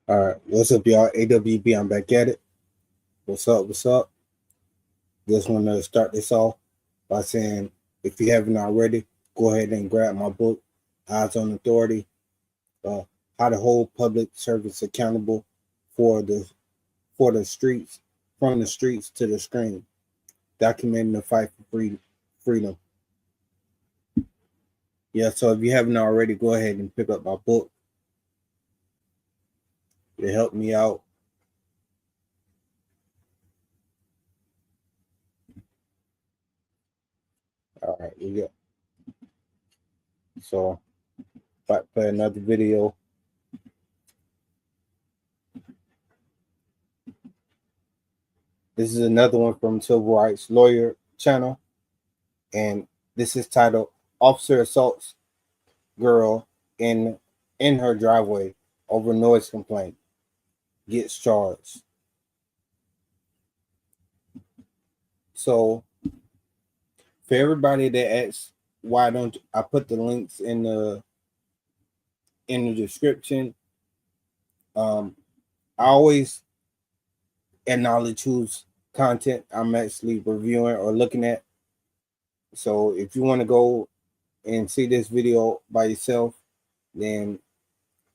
All right, what's up, y'all? AWB, I'm back at it. What's up? What's up? Just want to start this off by saying, if you haven't already, go ahead and grab my book, Eyes on Authority, How to Hold Public Servants Accountable for the streets, from the streets to the screen, documenting the fight for freedom. Yeah, so if you haven't already, go ahead and pick up my book. It helped me out. All right, we go. So, about to play another video. This is another one from Civil Rights Lawyer channel, and this is titled "Officer Assaults Girl in her Driveway Over Noise Complaint, Gets Charged." So, for everybody that asks why don't I put the links in the description, I always acknowledge whose content I'm actually reviewing or looking at. So if you want to go and see this video by yourself, then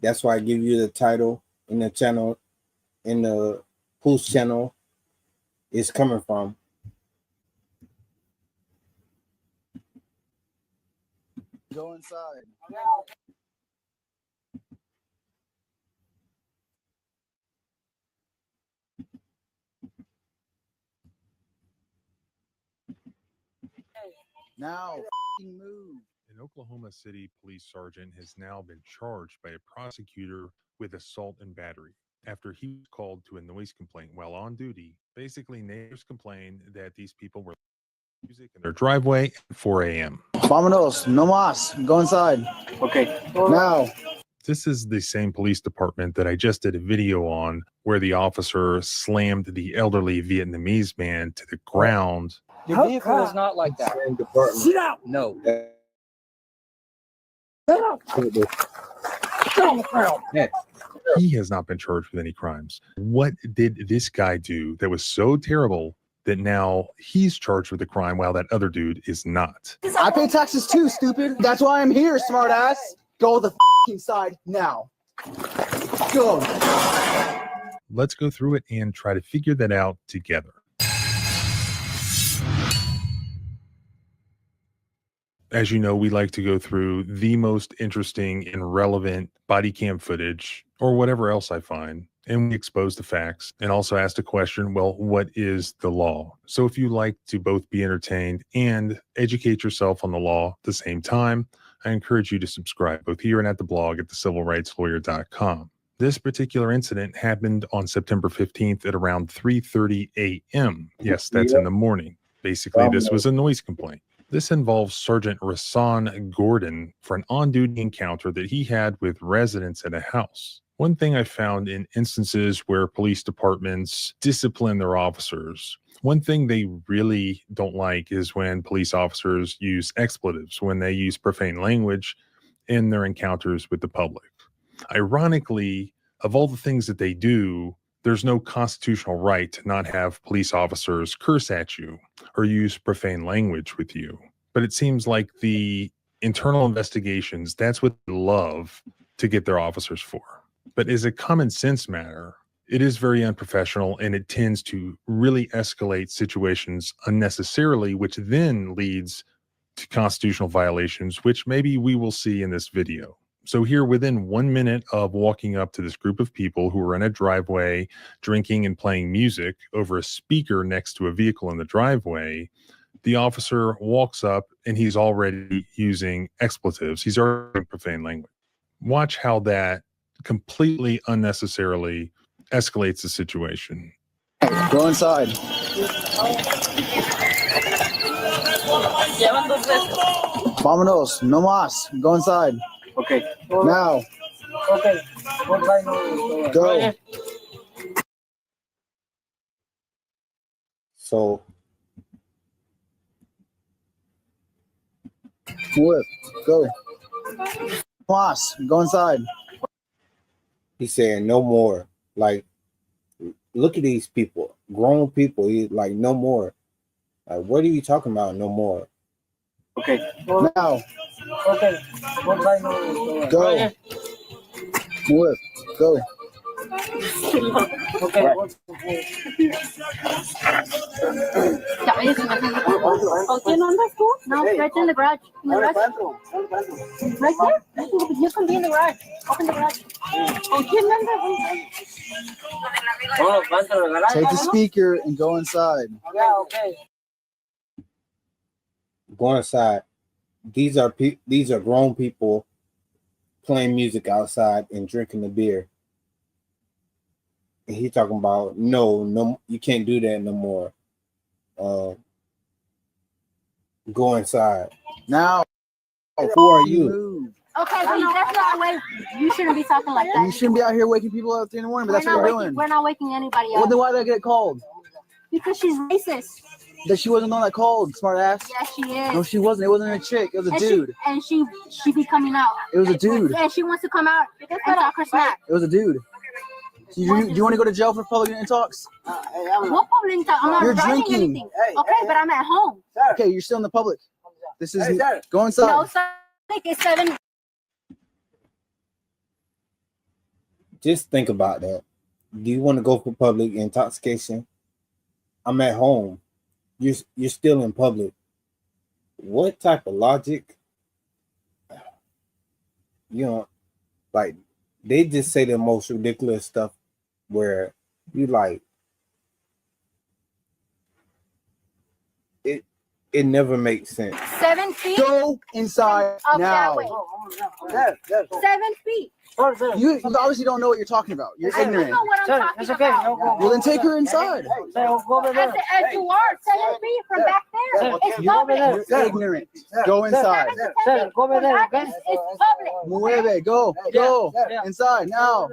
that's why I give you the title in the channel, in the whose channel is coming from. Go inside. Now, move. An Oklahoma City police sergeant has now been charged by a prosecutor with assault and battery after he was called to a noise complaint while on duty. Basically, neighbors complained that these people were music in their driveway at 4 a.m. Vámonos, no más. Go inside. Okay. Now. This is the same police department that I just did a video on where the officer slammed the elderly Vietnamese man to the ground. Your vehicle is not like that. Same department. Sit out. No. Sit out. Sit on the ground. Yeah. He has not been charged with any crimes. What did this guy do that was so terrible that now he's charged with a crime while that other dude is not? I pay taxes too, stupid. That's why I'm here, smart ass. Go the inside now. Go. Let's go through it and try to figure that out together. As you know, we like to go through the most interesting and relevant body cam footage or whatever else I find, and we expose the facts and also ask the question, well, what is the law? So if you like to both be entertained and educate yourself on the law at the same time, I encourage you to subscribe both here and at the blog at thecivilrightslawyer.com. This particular incident happened on September 15th at around 3:30 a.m. Yes, that's in the morning. Basically, this was a noise complaint. This involves Sergeant Rasan Gordon for an on-duty encounter that he had with residents at a house. One thing I found in instances where police departments discipline their officers, one thing they really don't like is when police officers use expletives, when they use profane language in their encounters with the public. Ironically, of all the things that they do, there's no constitutional right to not have police officers curse at you or use profane language with you. But it seems like the internal investigations, that's what they love to get their officers for. But as a common sense matter, it is very unprofessional and it tends to really escalate situations unnecessarily, which then leads to constitutional violations, which maybe we will see in this video. So here, within 1 minute of walking up to this group of people who were in a driveway, drinking and playing music over a speaker next to a vehicle in the driveway, the officer walks up and he's already using expletives. He's already using profane language. Watch how that completely unnecessarily escalates the situation. Go inside. Vámonos, no más. Go inside. Okay. Now. Okay. Go. So Whip. Go. Más. Go inside. He's saying no more. Like, look at these people, grown people. He's like, no more. Like, what are you talking about? No more. Okay. Now, Okay. What time is it? go. Move. Go. Okay. What's the Oh, ¿quién andas tú? No, right in the garage. In the garage. Right there? You can be in the garage. Open the garage. Oh, ¿quién andas? Take the speaker and go inside. Yeah, okay. Go inside. These are grown people playing music outside and drinking the beer. And he talking about no, you can't do that no more. Go inside. Now, Who are you? move. Okay, but that's not the way. You shouldn't be talking like that. You shouldn't be out here waking people up at 3 in the morning, but that's what you're doing. We're not waking anybody Well, up. then why did I get called? Because she's racist. That she wasn't the one that called, smart ass. Yes, she is. No, she wasn't. It wasn't a chick. It was a dude. She be coming out. It was a dude. Yeah, she wants to come out and talk her smack. It was a dude. So do you want to go to jail for public talks? What public talk? I'm not You're writing drinking. anything. Okay, but I'm at home. Okay, you're still in the public. This is go No, inside. sir. I think it's 7. Just think about that. Do you want to go for public intoxication? I'm at home. You're still in public. What type of logic? You know, like they just say the most ridiculous stuff where you like it never makes sense. 7 feet Go inside up now. that way. There. 7 feet. You obviously don't know what you're talking about. You're I don't ignorant. know what I'm Sir, talking it's okay. about. No, go. Well, then take her inside. Go over there. As you are, 7 feet from back there. It's You over there. public. You're ignorant. Go inside. Sir, go over there, okay? It's public. Mueve. Go. Go inside now.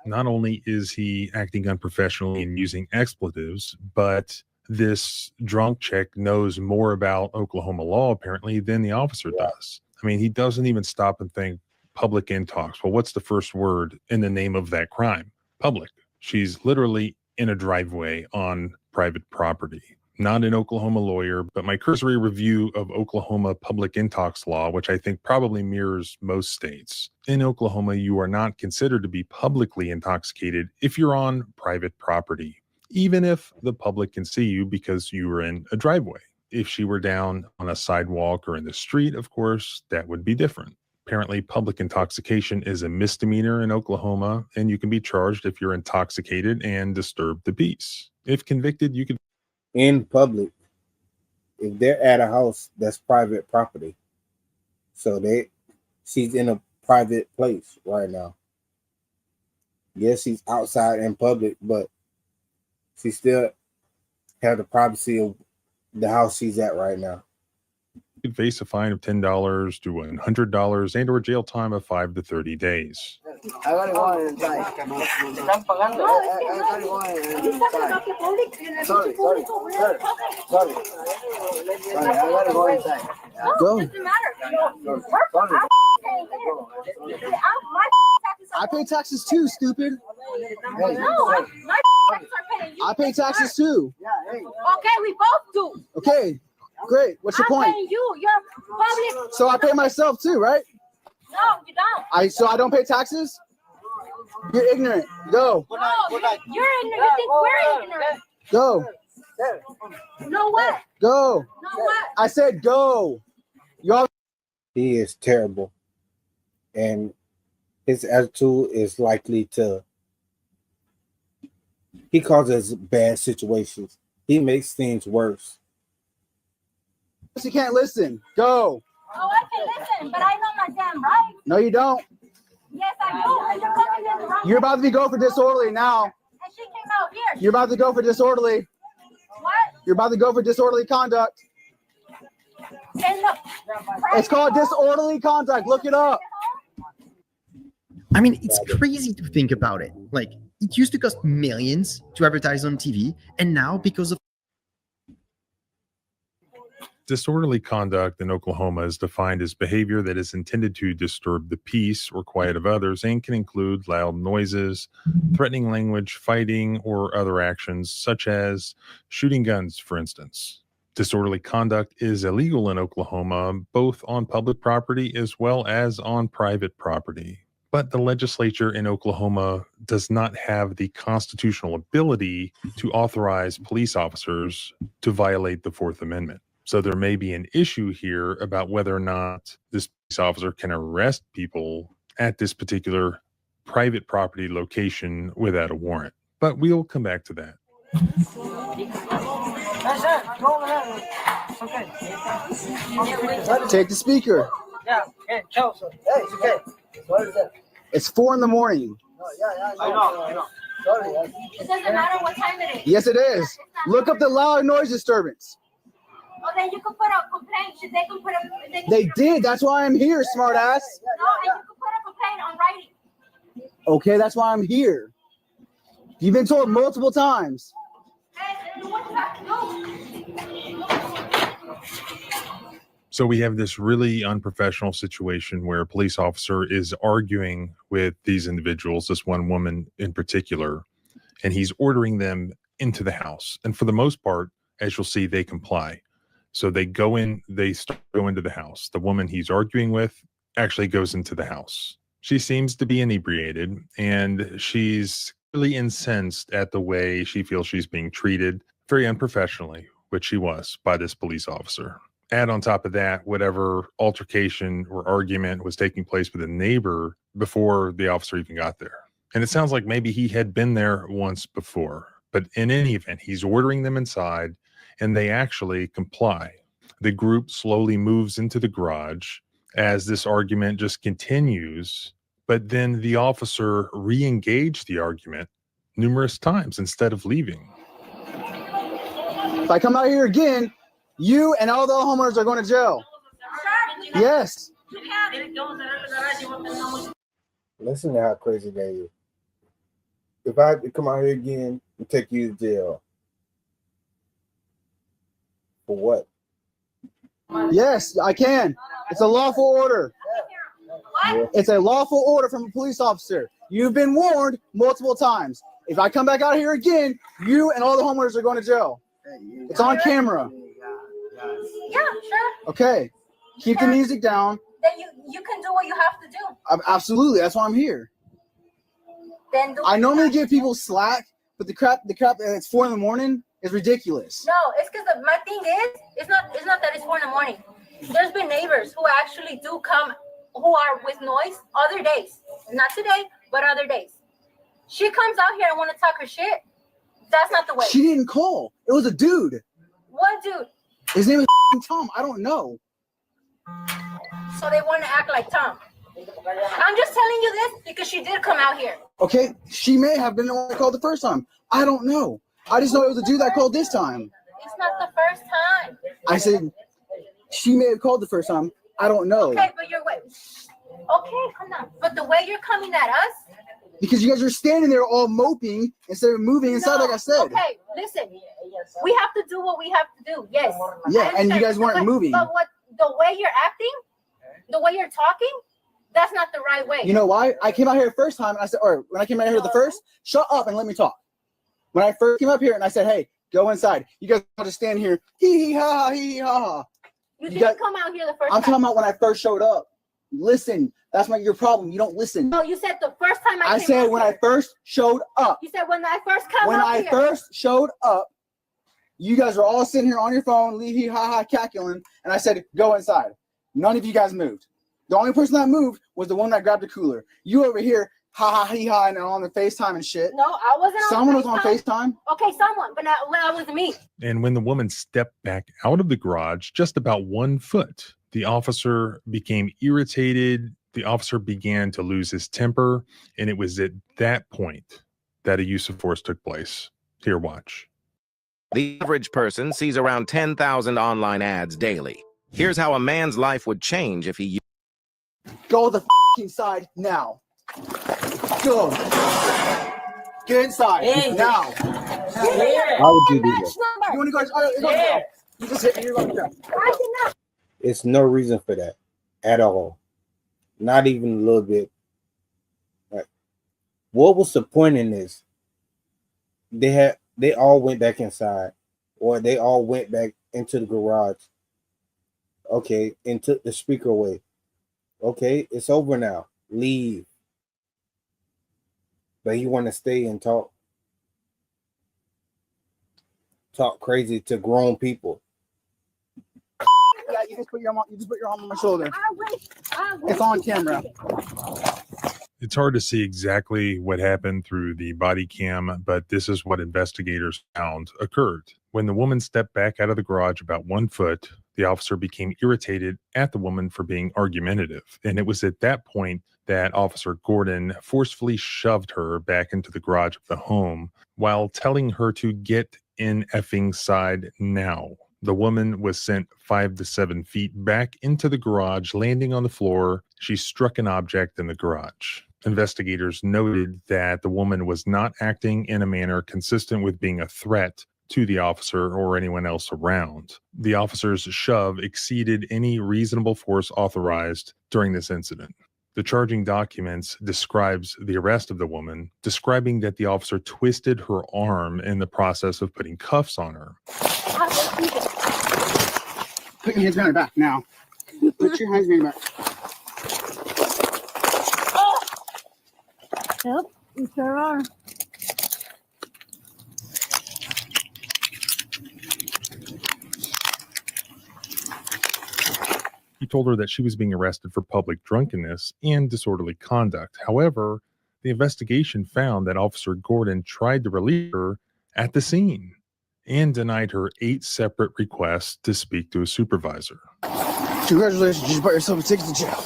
Not only is he acting unprofessionally and using expletives, but this drunk chick knows more about Oklahoma law apparently than the officer does. I mean, he doesn't even stop and think public intox. Well, what's the first word in the name of that crime? Public. She's literally in a driveway on private property. Not an Oklahoma lawyer, but my cursory review of Oklahoma public intox law, which I think probably mirrors most states. In Oklahoma, you are not considered to be publicly intoxicated if you're on private property, even if the public can see you because you were in a driveway. If she were down on a sidewalk or in the street, of course, that would be different. Apparently, public intoxication is a misdemeanor in Oklahoma, and you can be charged if you're intoxicated and disturb the peace. If convicted, you could In public, if they're at a house, that's private property. So she's in a private place right now. Yes, she's outside in public, but she still have the privacy of the house she's at right now. could face a fine of $10 to $100 and or jail time of 5 to 30 days. I gotta go inside. Están pagando. No, es que no. He's talking about the public and the Sorry. public. Sorry, I gotta go inside. No, Go. it doesn't matter. Sorry. I pay taxes too, stupid. No, my taxes are paying you. I pay taxes too. Yeah, hey. Okay, we both do. Okay, great. What's your I'm point? paying you. You're public. So I pay myself too, right? No, you don't. So I don't pay taxes? You're ignorant. Go. No, you're ignorant. You think we're ignorant. Go. No what? Go. No what? I said go. Y'all. He is terrible. And his attitude is likely to, he causes bad situations. He makes things worse. You can't listen. Go. Oh, I can listen, but I know my damn right. No, you don't. Yes, I do. And you're coming in the wrong You're about to be go for disorderly now. And she came out here. You're about to go for disorderly. What? You're about to go for disorderly conduct. And look. It's called disorderly conduct. Look it up. I mean, it's crazy to think about it. Like, it used to cost millions to advertise on TV, and now because of Disorderly conduct in Oklahoma is defined as behavior that is intended to disturb the peace or quiet of others and can include loud noises, threatening language, fighting, or other actions such as shooting guns, for instance. Disorderly conduct is illegal in Oklahoma, both on public property as well as on private property. But the legislature in Oklahoma does not have the constitutional ability to authorize police officers to violate the Fourth Amendment. So there may be an issue here about whether or not this police officer can arrest people at this particular private property location without a warrant. But we'll come back to that. Take the speaker. Yeah, okay, tell us. Hey, it's okay. What is that? It's 4 a.m. No, yeah, I know. Sorry. It doesn't matter what time it is. Yes, it is. Look up the loud noise disturbance. Oh, then you could put a complaint. They can put a. They did. That's why I'm here, smart ass. No, and you could put a complaint on writing. Okay, that's why I'm here. You've been told multiple times. Hey, what you have to do? So we have this really unprofessional situation where a police officer is arguing with these individuals, this one woman in particular, and he's ordering them into the house. And for the most part, as you'll see, they comply. So they go in, they go into the house. The woman he's arguing with actually goes into the house. She seems to be inebriated, and she's really incensed at the way she feels she's being treated very unprofessionally, which she was by this police officer. Add on top of that, whatever altercation or argument was taking place with a neighbor before the officer even got there. And it sounds like maybe he had been there once before. But in any event, he's ordering them inside, and they actually comply. The group slowly moves into the garage as this argument just continues. But then the officer re-engaged the argument numerous times instead of leaving. If I come out here again, you and all the homeowners are going to jail. Yes. Listen to how crazy that is. If I have to come out here again and take you to jail, for what? Yes, I can. It's a lawful order. What? It's a lawful order from a police officer. You've been warned multiple times. If I come back out here again, you and all the homeowners are going to jail. It's on camera. Yeah, sure. Okay. Keep the music down. Then you can do what you have to do. Absolutely. That's why I'm here. Then do I normally give people slack, but the crap that it's 4 a.m. is ridiculous. No, it's because my thing is, it's not that it's 4 a.m. There's been neighbors who actually do come, who are with noise other days. Not today, but other days. She comes out here and want to talk her shit. That's not the way. She didn't call. It was a dude. What dude? His name is Tom. I don't know. So they want to act like Tom. I'm just telling you this because she did come out here. Okay, she may have been the one that called the first time. I don't know. I just know it was a dude that called this time. It's not the first time. I said she may have called the first time. I don't know. Okay, but you're wait. Okay, come on. But the way you're coming at us. Because you guys are standing there all moping instead of moving inside, like I said. Okay, listen. We have to do what we have to do. Yes. Yeah, and you guys weren't moving. But the way you're acting, the way you're talking, that's not the right way. You know why? I came out here the first time and I said, or when I came out here the first, shut up and let me talk. When I first came up here and I said, hey, go inside. You guys all just stand here, hee hee ha ha, hee hee ha ha. You didn't come out here the first time. I'm talking about when I first showed up. Listen, that's your problem. You don't listen. No, you said the first time I said when I first showed up. You said when I first come When up I here. first showed up, you guys are all sitting here on your phone, lee hee ha ha, cackling, and I said, go inside. None of you guys moved. The only person that moved was the one that grabbed the cooler. You over here, ha ha hee ha, and on the FaceTime and shit. No, I wasn't on Someone was on FaceTime. Okay, someone, but that wasn't me. And when the woman stepped back out of the garage just about 1 foot, the officer became irritated. The officer began to lose his temper. And it was at that point that a use of force took place. Here, watch. The average person sees around 10,000 online ads daily. Here's how a man's life would change if he... Go the inside now. Go. Get inside now. How would you do that? You want to go? You just hit me. You're like that. I did not. It's no reason for that at all. Not even a little bit. Like, what was the point in this? They all went back inside, or they all went back into the garage. Okay, and took the speaker away. Okay, it's over now. Leave. But you want to stay and talk crazy to grown people. Yeah, you just put your arm on my shoulder. I wish. It's on camera. It's hard to see exactly what happened through the body cam, but this is what investigators found occurred. When the woman stepped back out of the garage about 1 foot, the officer became irritated at the woman for being argumentative. And it was at that point that Officer Gordon forcefully shoved her back into the garage of the home while telling her to get in effing side now. The woman was sent 5 to 7 feet back into the garage, landing on the floor. She struck an object in the garage. Investigators noted that the woman was not acting in a manner consistent with being a threat to the officer or anyone else around. The officer's shove exceeded any reasonable force authorized during this incident. The charging documents describes the arrest of the woman, describing that the officer twisted her arm in the process of putting cuffs on her. Put your hands behind your back now. Put your hands behind your back. Yep, you sure are. He told her that she was being arrested for public drunkenness and disorderly conduct. However, the investigation found that Officer Gordon tried to release her at the scene and denied her 8 separate requests to speak to a supervisor. Congratulations, you bought yourself a ticket to jail.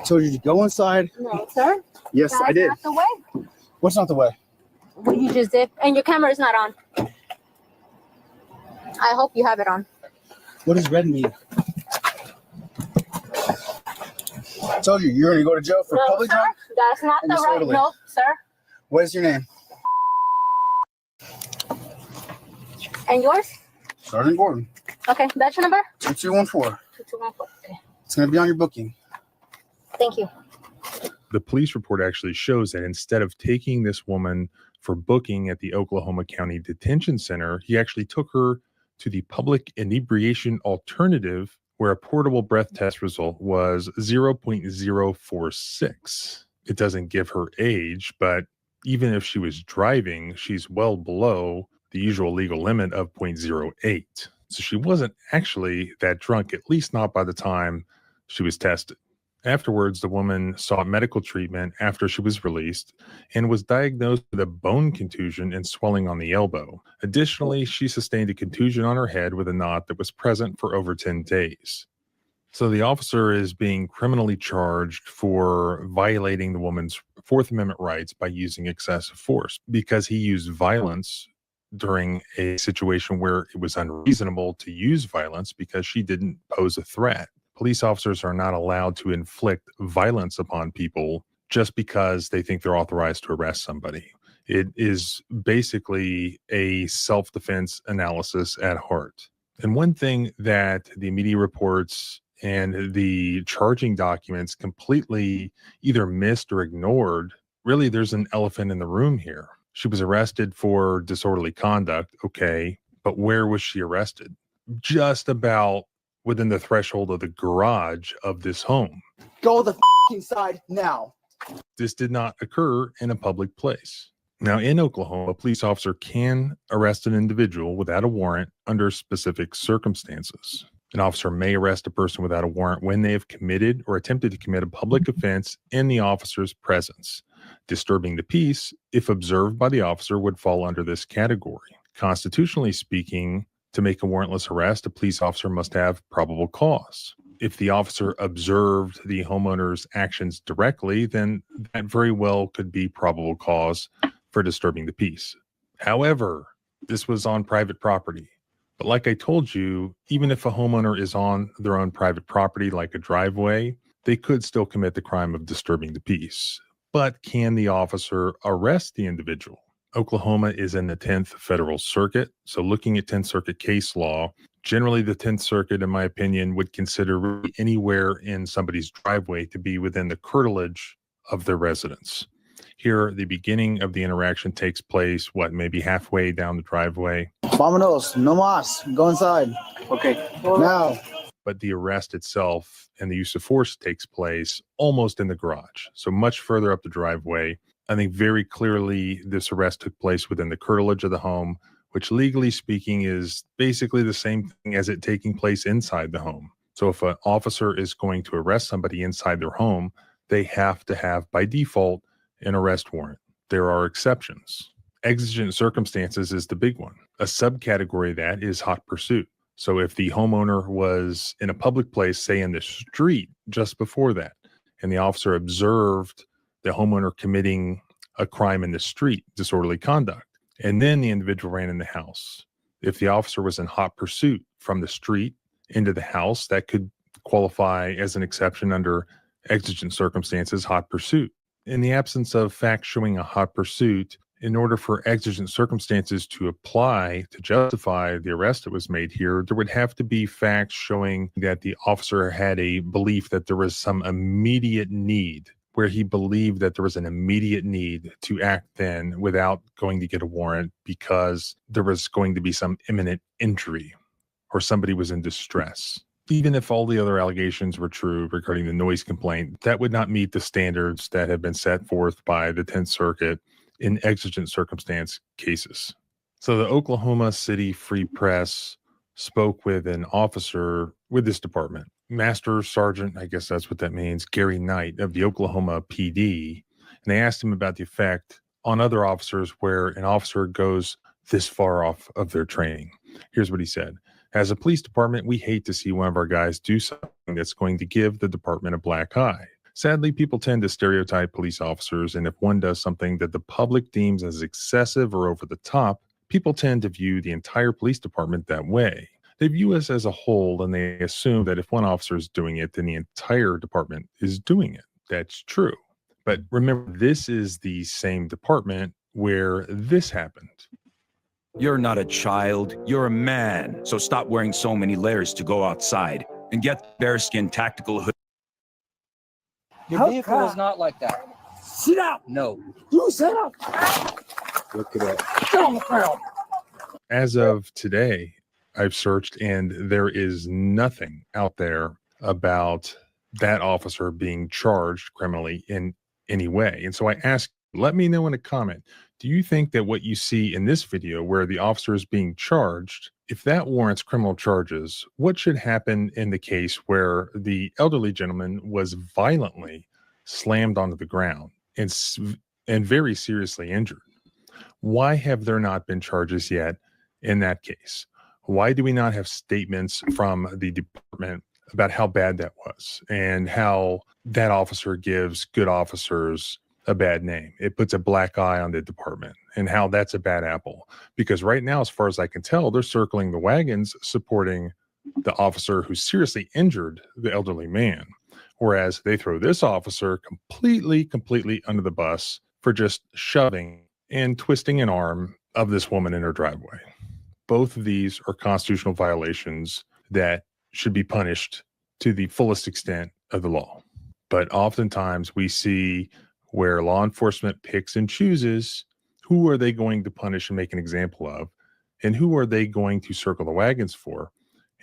Told you to go inside. No, sir. Yes, That's I did. not the way. What's not the way? What you just did. And your camera is not on. I hope you have it on. What does red mean? I told you, you're going to go to jail for No, public sir. drunk. That's not and the right. disorderly. No, sir. What is your name? And yours? Sergeant Gordon. Okay, badge number? 2214. 2214. Okay. It's going to be on your booking. Thank you. The police report actually shows that instead of taking this woman for booking at the Oklahoma County Detention Center, he actually took her to the public inebriation alternative, where a portable breath test result was 0.046. It doesn't give her age, but even if she was driving, she's well below the usual legal limit of 0.08. So she wasn't actually that drunk, at least not by the time she was tested. Afterwards, the woman sought medical treatment after she was released and was diagnosed with a bone contusion and swelling on the elbow. Additionally, she sustained a contusion on her head with a knot that was present for over 10 days. So the officer is being criminally charged for violating the woman's Fourth Amendment rights by using excessive force because he used violence during a situation where it was unreasonable to use violence because she didn't pose a threat. Police officers are not allowed to inflict violence upon people just because they think they're authorized to arrest somebody. It is basically a self-defense analysis at heart. And one thing that the media reports and the charging documents completely either missed or ignored, really there's an elephant in the room here. She was arrested for disorderly conduct, okay, but where was she arrested? Just about within the threshold of the garage of this home. Go the inside now. This did not occur in a public place. Now, in Oklahoma, a police officer can arrest an individual without a warrant under specific circumstances. An officer may arrest a person without a warrant when they have committed or attempted to commit a public offense in the officer's presence. Disturbing the peace, if observed by the officer, would fall under this category. Constitutionally speaking, to make a warrantless arrest, a police officer must have probable cause. If the officer observed the homeowner's actions directly, then that very well could be probable cause for disturbing the peace. However, this was on private property. But like I told you, even if a homeowner is on their own private property, like a driveway, they could still commit the crime of disturbing the peace. But can the officer arrest the individual? Oklahoma is in the 10th Federal Circuit. So looking at 10th Circuit case law, generally the 10th Circuit, in my opinion, would consider really anywhere in somebody's driveway to be within the curtilage of their residence. Here, the beginning of the interaction takes place, maybe halfway down the driveway. Vámonos, no más. Go inside. Okay. Now. But the arrest itself and the use of force takes place almost in the garage. So much further up the driveway. I think very clearly this arrest took place within the curtilage of the home, which legally speaking is basically the same thing as it taking place inside the home. So if an officer is going to arrest somebody inside their home, they have to have by default an arrest warrant. There are exceptions. Exigent circumstances is the big one. A subcategory of that is hot pursuit. So if the homeowner was in a public place, say in the street just before that, and the officer observed the homeowner committing a crime in the street, disorderly conduct, and then the individual ran in the house. If the officer was in hot pursuit from the street into the house, that could qualify as an exception under exigent circumstances, hot pursuit. In the absence of facts showing a hot pursuit, in order for exigent circumstances to apply to justify the arrest that was made here, there would have to be facts showing that the officer had a belief that there was some immediate need, where he believed that there was an immediate need to act then without going to get a warrant because there was going to be some imminent injury or somebody was in distress. Even if all the other allegations were true regarding the noise complaint, that would not meet the standards that have been set forth by the 10th Circuit in exigent circumstance cases. So the Oklahoma City Free Press spoke with an officer with this department, Master Sergeant, I guess that's what that means, Gary Knight of the Oklahoma PD. And they asked him about the effect on other officers where an officer goes this far off of their training. Here's what he said. As a police department, we hate to see one of our guys do something that's going to give the department a black eye. Sadly, people tend to stereotype police officers, and if one does something that the public deems as excessive or over the top, people tend to view the entire police department that way. They view us as a whole, and they assume that if one officer is doing it, then the entire department is doing it. That's true. But remember, this is the same department where this happened. You're not a child, you're a man. So stop wearing so many layers to go outside and get bearskin tactical hood. Your vehicle is not like that. Sit down. No. You sit up. Look at that. Get on the ground. As of today, I've searched and there is nothing out there about that officer being charged criminally in any way. And so I ask, let me know in a comment, do you think that what you see in this video where the officer is being charged, if that warrants criminal charges, what should happen in the case where the elderly gentleman was violently slammed onto the ground and very seriously injured? Why have there not been charges yet in that case? Why do we not have statements from the department about how bad that was and how that officer gives good officers a bad name? It puts a black eye on the department and how that's a bad apple. Because right now, as far as I can tell, they're circling the wagons supporting the officer who seriously injured the elderly man. Whereas they throw this officer completely under the bus for just shoving and twisting an arm of this woman in her driveway. Both of these are constitutional violations that should be punished to the fullest extent of the law. But oftentimes we see where law enforcement picks and chooses who are they going to punish and make an example of, and who are they going to circle the wagons for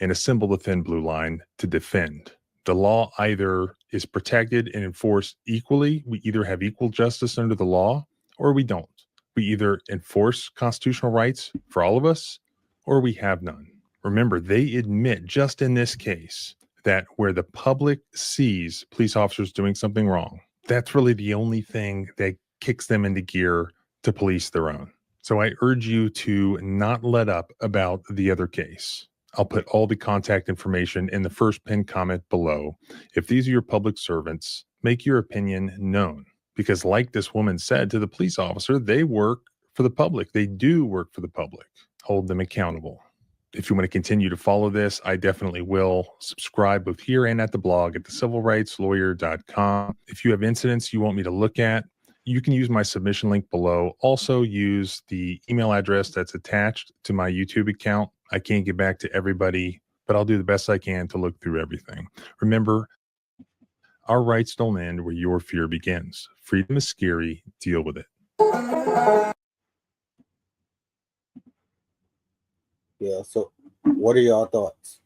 and assemble the thin blue line to defend. The law either is protected and enforced equally. We either have equal justice under the law or we don't. We either enforce constitutional rights for all of us or we have none. Remember, they admit just in this case that where the public sees police officers doing something wrong, that's really the only thing that kicks them into gear to police their own. So I urge you to not let up about the other case. I'll put all the contact information in the first pinned comment below. If these are your public servants, make your opinion known. Because like this woman said to the police officer, they work for the public. They do work for the public. Hold them accountable. If you want to continue to follow this, I definitely will. Subscribe both here and at the blog at thecivilrightslawyer.com. If you have incidents you want me to look at, you can use my submission link below. Also use the email address that's attached to my YouTube account. I can't get back to everybody, but I'll do the best I can to look through everything. Remember, our rights don't end where your fear begins. Freedom is scary. Deal with it. Yeah, so what are y'all thoughts?